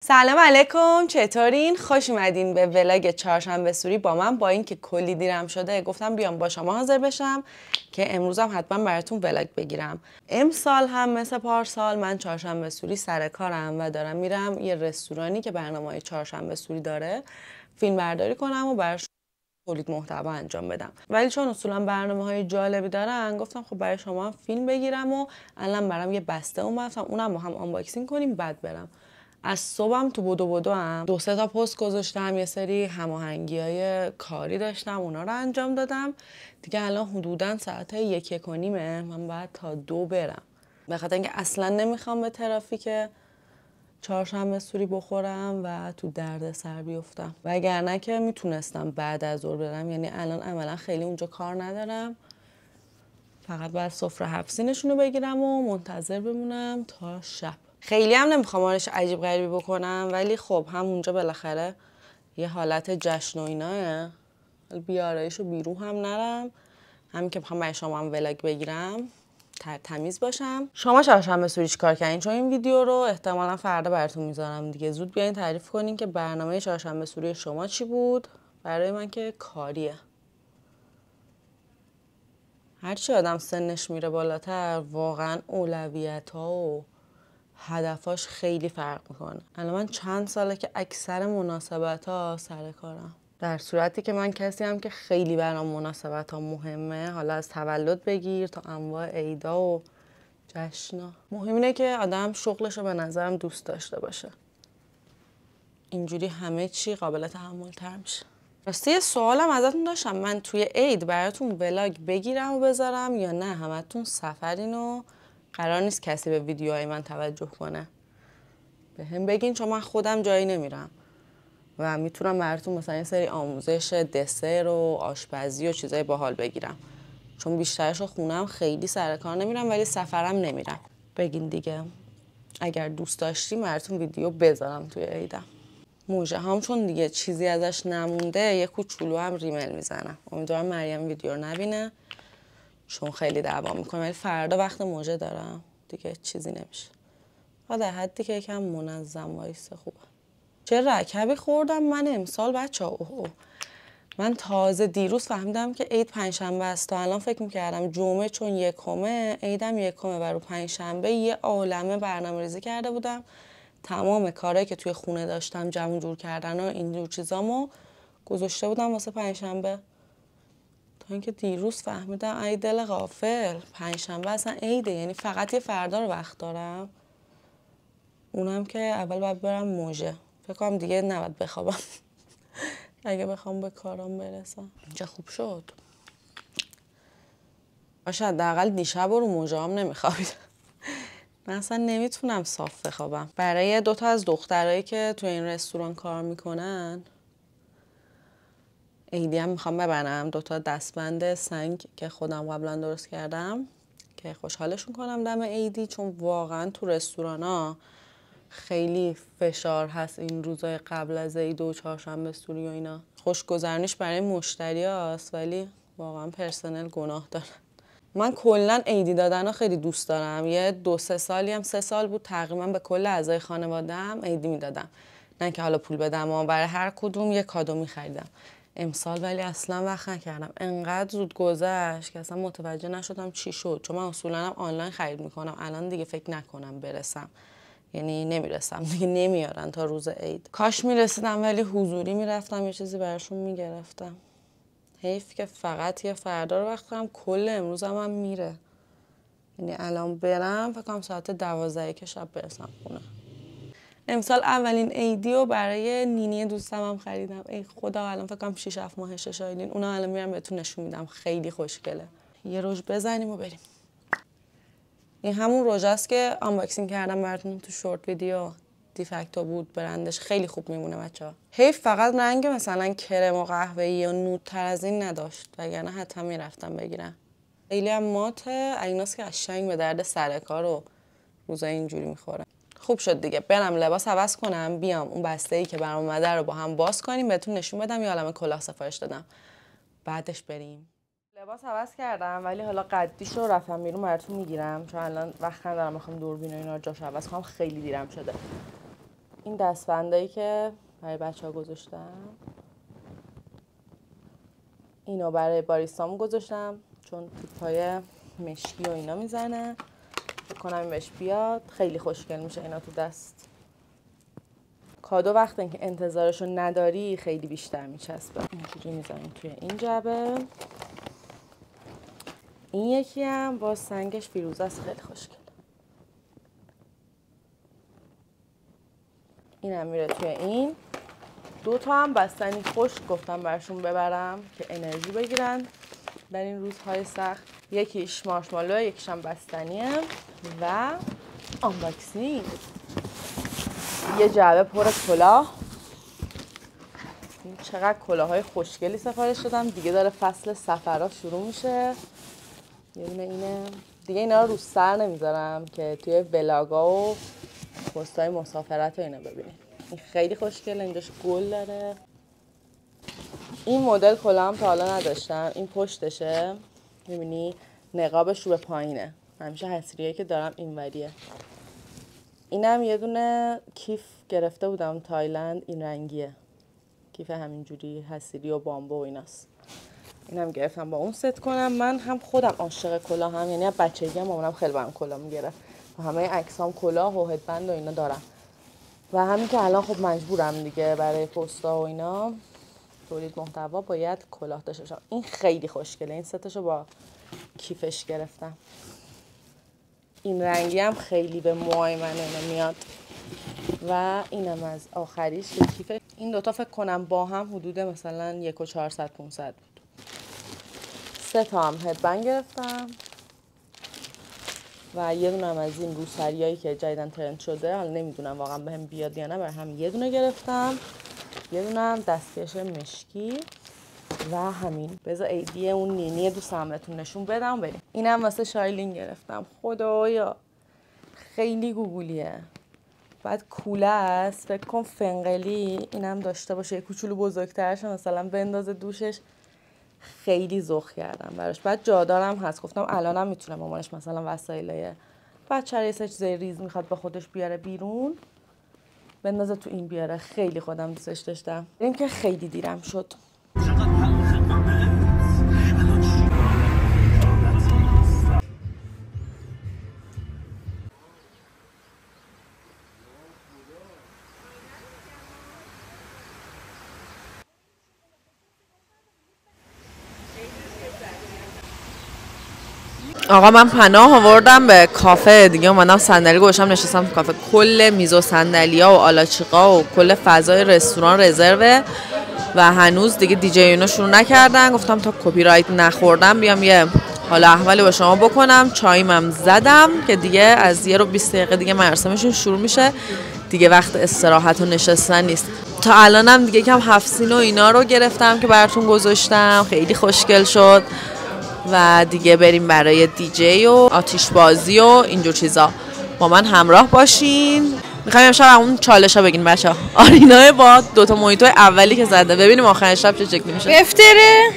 سلام علیکم، چطورین؟ خوش اومدین به ولاگ چهارشنبه سوری با من. با اینکه کلی دیرم شده گفتم بیام با شما حاضر بشم که امروزم حتما براتون ولاگ بگیرم. امسال هم مثل پارسال من چهارشنبه سوری سر کارم و دارم میرم یه رستورانی که برنامه‌های چهارشنبه سوری داره فیلم برداری کنم و براش تولید محتوا انجام بدم. ولی چون اصولا برنامه‌های جالبی دارن گفتم خب برای شما هم فیلم بگیرم و الان برام یه بسته اومدم اونم با هم آنباکسینگ کنیم بعد برم. از صبحم تو بدو هم 2-3 تا پست گذاشتم، یه سری هماهنگی‌های کاری داشتم اونا رو انجام دادم. دیگه الان حدوداً ساعت 1-1:30 من باید تا 2 برم. به خاطر اینکه اصلا نمیخوام به ترافیک چهارشنبه سوری بخورم و تو درد سر بیفتم. وگرنه که میتونستم بعد از ظهر برم، یعنی الان عملا خیلی اونجا کار ندارم، فقط باید سفره حفظینشون رو بگیرم و منتظر بمونم تا شب. خیلی هم نمیخوام آرش عجیب غریبی بکنم، ولی خب همونجا بالاخره یه حالت جشن و ایناه، بیارایش و بیرو هم نرم، همین که بخوام برای شما هم ولاگ بگیرم تمیز باشم. شما چهارشنبه سوری چیکار کردین؟ چون این ویدیو رو احتمالا فردا براتون میذارم دیگه. زود بیاین تعریف کنین که برنامه چهارشنبه سوری شما چی بود. برای من که کاریه. هرچی آدم سنش میره بالاتر واقعا اولویت‌ها و هدفاش خیلی فرق میکنه. الان من چند ساله که اکثر مناسبت‌ها سر کارم، در صورتی که من کسی هم که خیلی برام مناسبت‌ها مهمه، حالا از تولد بگیر تا انواع عیدا و جشنا. مهم اینه که آدم شغلش رو به نظرم دوست داشته باشه، اینجوری همه چی قابل تحمل تر میشه. راستی یه سوالم ازتون داشتم، من توی عید براتون ولاگ بگیرم و بذارم یا نه؟ همتون سفرین و قرار نیست کسی به ویدیوهای من توجه کنه. به هم بگین، چون من خودم جایی نمیرم و میتونم براتون مثلا یه سری آموزش دسر و آشپزی و چیزای باحال بگیرم، چون بیشترش رو خونم خیلی سر کار نمیرم ولی سفرم نمیرم. بگین دیگه اگر دوست داشتیم براتون ویدیو بذارم توی عیدم. موجه هم چون دیگه چیزی ازش نمونده یه کوچولو هم ریمل میزنم. امیدوارم مریم ویدیو رو نبینه چون خیلی دعوا میکنه، ولی فردا وقت موجه دارم دیگه چیزی نمیشه. در حدی که یکم منظم وایسه خوبه. چه رکبی خوردم من امسال بچه. من تازه دیروز فهمیدم که عید پنجشنبه است. تا الان فکر میکردم جمعه چون یکمه، عیدم یکمه و رو پنجشنبه یه عالمه برنامه ریزی کرده بودم. تمام کارهایی که توی خونه داشتم جمع جور کردن و اینجور چیزامو گذاشته بودم واسه پنجشنبه، تا اینکه دیروز فهمیدم ای دل غافل، پنجشنبه اصلا عیده، یعنی فقط یه فردا رو وقت دارم، اونم که اول باید برم موژه. فکر کنم دیگه نباید بخوابم اگه بخوام به کارام برسم. اینجا خوب شد. باشه حداقل دیشب رو موژه هم نمیخوابیدم. من اصلا نمیتونم صاف بخوابم. برای 2 تا از دخترایی که تو این رستوران کار میکنن عیدی هم میخوام ببرم 2 تا دستبند سنگ که خودم قبلا درست کردم که خوشحالشون کنم دم عیدی، چون واقعا تو رستورانا خیلی فشار هست این روزای قبل از عید و چهارشنبه سوری و اینا. خوشگذرونیش برای مشتری هست ولی واقعا پرسنل گناه دارن. من کلا عیدی دادن رو خیلی دوست دارم. یه 2-3 سالی هم 3 سال بود تقریبا به کل اعضای خانواده‌ام عیدی میدادم، نه که حالا پول بدم و برای هر کدوم یه کادو میخریدم. امسال ولی اصلا وقت نکردم، انقدر زود گذشت که اصلا متوجه نشدم چی شد، چون من اصولا هم آنلاین خرید میکنم. الان دیگه فکر نکنم برسم، یعنی نمیرسم دیگه، نمیارن تا روز عید. کاش میرسیدم ولی حضوری میرفتم یه چیزی براشون میگرفتم. حیف که فقط یه فردا رو وقت دارم، کل امروزم هم میره. یعنی الان برم فکر کنم ساعت 12 که شب برسم خونه. امسال اولین عیدی رو برای نینی دوستم هم خریدم. ای خدا الان فکر کنم 6-7 ماهشه شایلین. اونا الان میرم بهتون نشون میدم، خیلی خوشگله. یه روژ بزنیم و بریم. این همون روژ است که آنباکسینگ کردم براتون تو شورت ویدیو. دیفکتو بود برندش، خیلی خوب میمونه بچه‌ها. حیف فقط رنگ مثلا کرم و قهوه‌ای یا نودتر از این نداشت، وگرنه حتما میرفتم بگیرم. خیلی هم ماته، ایناست که قشنگ به درد سر کار و روزای اینجوری میخوره. خوب شد دیگه، برم لباس عوض کنم بیام اون بسته‌ای که برام اومده رو با هم باز کنیم بهتون نشون بدم. یه عالمه کلاه سفارش دادم، بعدش بریم. لباس عوض کردم ولی حالا قدیشو رفتم بیرون براتون میگیرم، چون الان وقت ندارم بخوام دوربین و اینا رو جاش عوض کنم، خیلی دیرم شده. این دستبندایی که برای بچه‌ها گذاشتم، اینو برای باریستامو گذاشتم چون توپای مشکی و اینا میزنه. فکر کنم این بهش بیاد، خیلی خوشگل میشه اینا تو دست. کادو وقتی که انتظارشو نداری خیلی بیشتر میچسبه. اینجوری میزنیم توی این جعبه. این یکی هم با سنگش فیروزه است، خیلی خوشگل. اینم میره توی این. 2 تا هم بستنی خشک گفتم برشون ببرم که انرژی بگیرن در این روزهای سخت. یکیش مارشمالو، یکیش هم بستنیه. و آنباکسینگ. یه جعبه پر کلاه. این چقدر کلاهای خوشگلی سفارش دادم. دیگه داره فصل سفرها شروع میشه. یه دونه اینه. دیگه اینا رو سر نمیذارم که توی ولاگا و پستای مسافرت و اینا ببینید. این خیلی خوشگله، اینجاش گل داره. این مدل کلاه هم تا حالا نداشتم. این پشتشه، میبینی نقابش رو به پایینه. همیشه حصریایی که دارم اینوریه. اینم یه دونه کیف گرفته بودم تایلند، این رنگیه. کیف همینجوری حصیری و بامبو و ایناست. اینم گرفتم با اون ست کنم. من هم خودم عاشق کلاه هم، یعنی بچگی هم مامانم خیلی برام کلاه میگرفت. و همه عکسام کلاه و هدبند و اینا دارم. و همین که الان خب مجبورم دیگه برای پستا و اینا تولید محتوا باید کلاه داشته باشم. این خیلی خوشگله. این ستاشو با کیفش گرفتم. این رنگی هم خیلی به موهای من میاد. و اینم از آخریش که کیفش. این دوتا فکر کنم با هم حدود مثلا 1,400 500 بود. 3 تا هم هدبند گرفتم. و یه دونه هم از این روسریایی که جدیدن ترند شده، حالا نمیدونم واقعا بهم بیاد یا نه، برای هم یه دونه گرفتم. یه دونه هم دستکش مشکی و همین. بذار ایدی اون نینی دوستم بهتون نشون بدم بریم. اینم واسه شایلین گرفتم. خدایا خیلی گوگولیه. بعد کوله است، فکر کن فنقلی اینم داشته باشه، یه کوچولو بزرگترش مثلا بندازه دوشش. خیلی ذوق کردم براش. بعد جادارم هست، گفتم الانم میتونه مامانش مثلا وسایل بچه‌ها یه چیزای ریز میخواد با خودش بیاره بیرون، بندازه تو این بیاره. خیلی خودم دوستش داشتم. این که خیلی دیرم شد. آقا من پناه آوردم به کافه دیگه، اومدم صندلی گذاشتم نشستم تو کافه. کل میز و صندلی‌ها و آلاچیقا و کل فضای رستوران رزروه و هنوز دیگه دیجی اینا شروع نکردن. گفتم تا کپی رایت نخوردم بیام یه حالا احوالی با شما بکنم. چایمم زدم که دیگه از 1 رو 20 دقیقه دیگه مراسمشون شروع میشه. دیگه وقت استراحت و نشستن نیست. تا الانم دیگه کم 7 سین و اینا رو گرفتم که براتون گذاشتم. خیلی خوشگل شد. و دیگه بریم برای دیجی و آتیش بازی و اینجور چیزا. با من همراه باشین. میخوایم امشب اون چالش ها بگین بچه ها. آرینا با 2 تا موهیتو اولی که زده، ببینیم آخر شب چه شکلی میشه. بفتره